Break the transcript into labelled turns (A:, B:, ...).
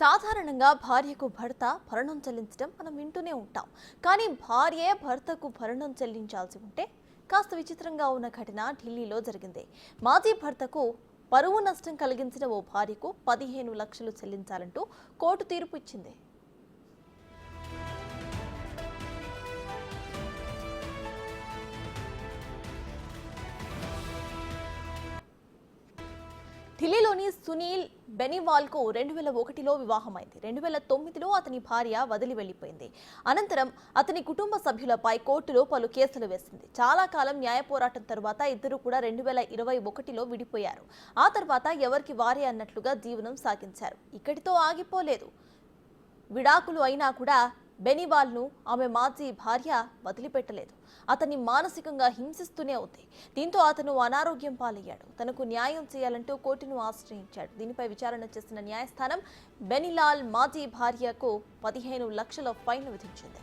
A: సాధారణంగా భార్యకు భర్త భరణం చెల్లించడం మనం వింటూనే ఉంటాం. కానీ భార్యే భర్తకు భరణం చెల్లించాల్సి ఉంటే కాస్త విచిత్రంగా ఉన్న ఘటన ఢిల్లీలో జరిగింది. మాజీ భర్తకు పరువు నష్టం కలిగించిన ఓ భార్యకు 15 లక్షలు చెల్లించాలంటూ కోర్టు తీర్పు ఇచ్చింది. ఢిల్లీలోని సునీల్ బెనివాల్కు 2001లో వివాహమైంది. 2009లో అతని భార్య వదిలి వెళ్లిపోయింది. అనంతరం అతని కుటుంబ సభ్యులపై కోర్టులో పలు కేసులు వేసింది. చాలా కాలం న్యాయ పోరాటం తరువాత ఇద్దరు కూడా 2021లో విడిపోయారు. ఆ తర్వాత ఎవరికి వారే అన్నట్లుగా జీవనం సాగించారు. ఇక్కడితో ఆగిపోలేదు. విడాకులు అయినా కూడా బెనివాల్ను ఆమె మాజీ భార్య వదిలిపెట్టలేదు. అతన్ని మానసికంగా హింసిస్తూనే ఉంది. దీంతో అతను అనారోగ్యం పాలయ్యాడు. తనకు న్యాయం చేయాలంటూ కోర్టును ఆశ్రయించాడు. దీనిపై విచారణ చేసిన న్యాయస్థానం బెనిలాల్ మాజీ భార్యకు 15 లక్షల ఫైన్ విధించింది.